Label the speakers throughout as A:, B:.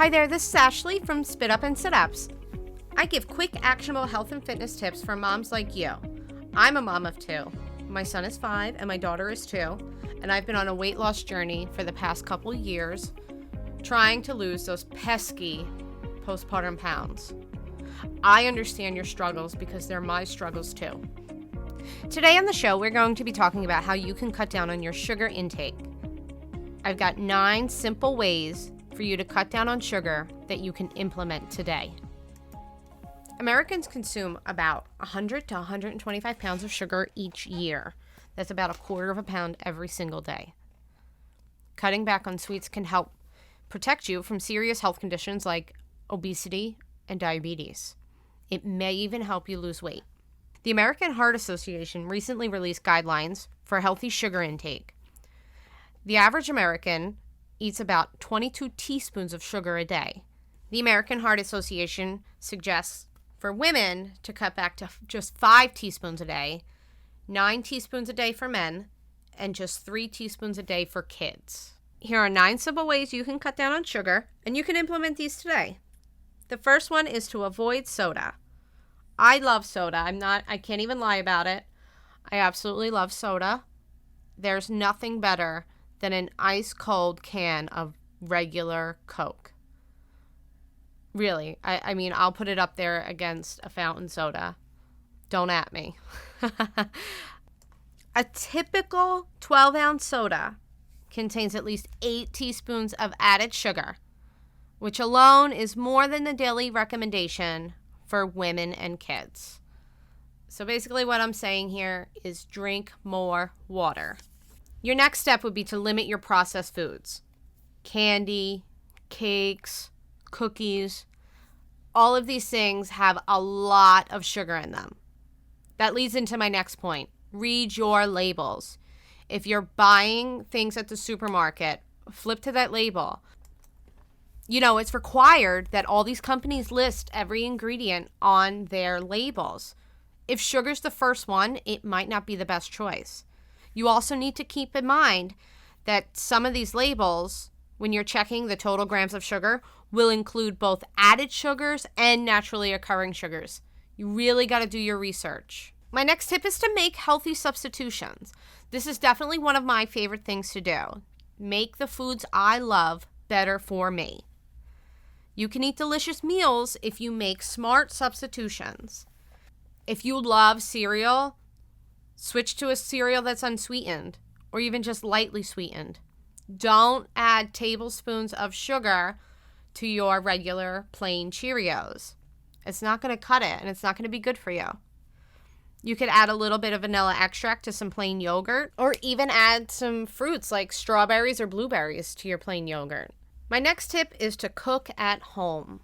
A: Hi there, this is Ashley from Spit Up and Sit Ups. I give quick, actionable health and fitness tips for moms like you. I'm a mom of two. My son is 5 and my daughter is 2, and I've been on a weight loss journey for the past couple years, trying to lose those pesky postpartum pounds. I understand your struggles because they're my struggles too. Today on the show, we're going to be talking about how you can cut down on your sugar intake. I've got 9 simple ways for you to cut down on sugar that you can implement today. Americans consume about 100 to 125 pounds of sugar each year. That's about 1/4 pound every single day. Cutting back on sweets can help protect you from serious health conditions like obesity and diabetes. It may even help you lose weight. The American Heart Association recently released guidelines for healthy sugar intake. The average American eats about 22 teaspoons of sugar a day. The American Heart Association suggests for women to cut back to just 5 teaspoons a day, 9 teaspoons a day for men, and just 3 teaspoons a day for kids. Here are 9 simple ways you can cut down on sugar, and you can implement these today. The first one is to avoid soda. I love soda. I can't even lie about it. I absolutely love soda. There's nothing better than an ice cold can of regular Coke. Really, I mean, I'll put it up there against a fountain soda. Don't at me. A typical 12-ounce soda contains at least 8 teaspoons of added sugar, which alone is more than the daily recommendation for women and kids. So basically what I'm saying here is drink more water. Your next step would be to limit your processed foods. Candy, cakes, cookies, all of these things have a lot of sugar in them. That leads into my next point. Read your labels. If you're buying things at the supermarket, flip to that label. You know, it's required that all these companies list every ingredient on their labels. If sugar's the first one, it might not be the best choice. You also need to keep in mind that some of these labels, when you're checking the total grams of sugar, will include both added sugars and naturally occurring sugars. You really got to do your research. My next tip is to make healthy substitutions. This is definitely one of my favorite things to do. Make the foods I love better for me. You can eat delicious meals if you make smart substitutions. If you love cereal, switch to a cereal that's unsweetened or even just lightly sweetened. Don't add tablespoons of sugar to your regular plain Cheerios. It's not going to cut it, and it's not going to be good for you. You could add a little bit of vanilla extract to some plain yogurt, or even add some fruits like strawberries or blueberries to your plain yogurt. My next tip is to cook at home.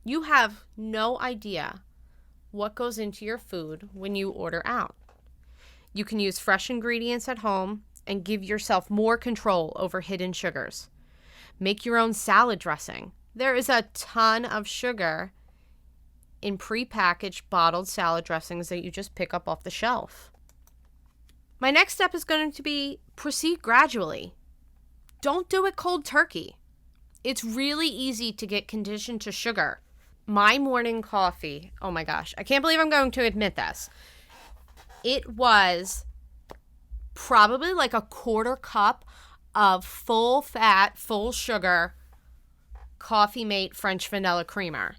A: You have no idea what goes into your food when you order out. You can use fresh ingredients at home and give yourself more control over hidden sugars. Make your own salad dressing. There is a ton of sugar in prepackaged bottled salad dressings that you just pick up off the shelf. My next step is going to be proceed gradually. Don't do it cold turkey. It's really easy to get conditioned to sugar. My morning coffee, oh my gosh, I can't believe I'm going to admit this. It was probably like 1/4 cup of full fat, full sugar Coffee Mate French vanilla creamer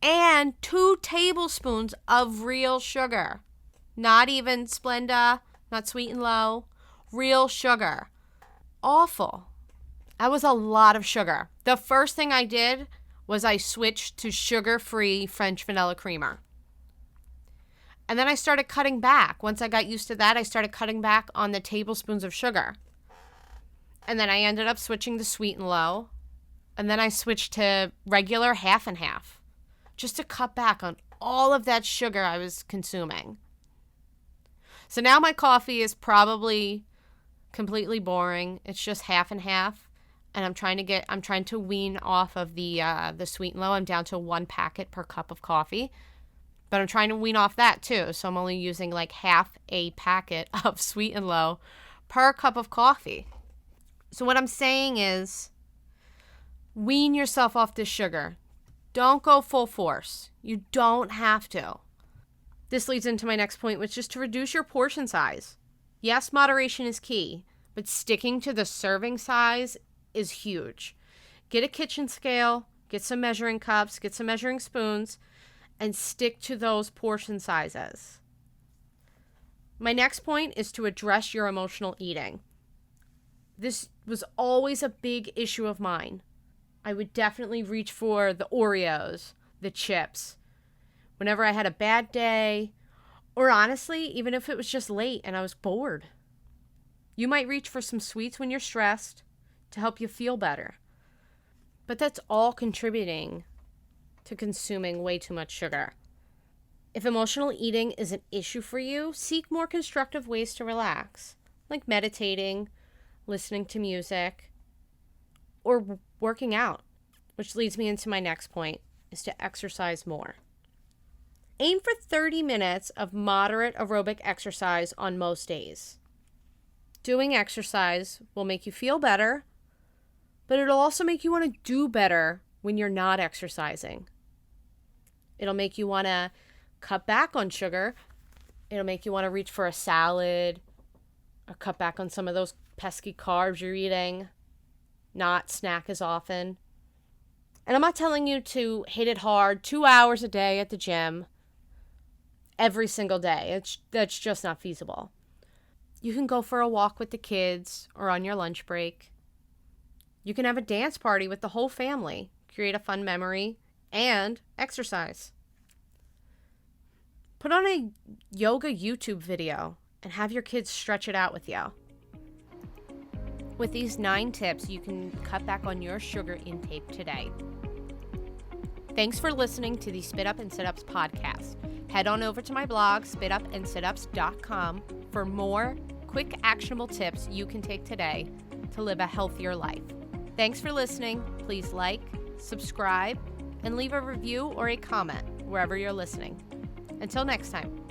A: and 2 tablespoons of real sugar. Not even Splenda, not Sweet and Low, real sugar. Awful. That was a lot of sugar. The first thing I did was I switched to sugar-free French vanilla creamer. And then I started cutting back. Once I got used to that, I started cutting back on the tablespoons of sugar. And then I ended up switching to Sweet and Low. And then I switched to regular half and half, just to cut back on all of that sugar I was consuming. So now my coffee is probably completely boring. It's just half and half. And I'm trying to wean off of the Sweet and Low. I'm down to 1 packet per cup of coffee. But I'm trying to wean off that too. So I'm only using like half a packet of Sweet and Low per cup of coffee. So what I'm saying is Wean yourself off this sugar. Don't go full force. You don't have to. This leads into my next point, which is to reduce your portion size. Yes, moderation is key, but sticking to the serving size is huge. Get a kitchen scale, get some measuring cups, get some measuring spoons, and stick to those portion sizes. My next point is to address your emotional eating. This was always a big issue of mine. I would definitely reach for the Oreos, the chips, whenever I had a bad day, or honestly, even if it was just late and I was bored. You might reach for some sweets when you're stressed to help you feel better. But that's all contributing to consuming way too much sugar. If emotional eating is an issue for you, seek more constructive ways to relax, like meditating, listening to music, or working out, which leads me into my next point, is to exercise more. Aim for 30 minutes of moderate aerobic exercise on most days. Doing exercise will make you feel better, but it'll also make you want to do better when you're not exercising. It'll make you want to cut back on sugar. It'll make you want to reach for a salad or cut back on some of those pesky carbs you're eating, not snack as often. And I'm not telling you to hit it hard 2 hours a day at the gym every single day. That's just not feasible. You can go for a walk with the kids or on your lunch break. You can have a dance party with the whole family, create a fun memory, and exercise. Put on a yoga YouTube video and have your kids stretch it out with you. With these 9 tips, you can cut back on your sugar intake today. Thanks for listening to the Spit Up and Sit Ups podcast. Head on over to my blog, spitupandsitups.com, for more quick, actionable tips you can take today to live a healthier life. Thanks for listening. Please like, subscribe, and leave a review or a comment wherever you're listening. Until next time.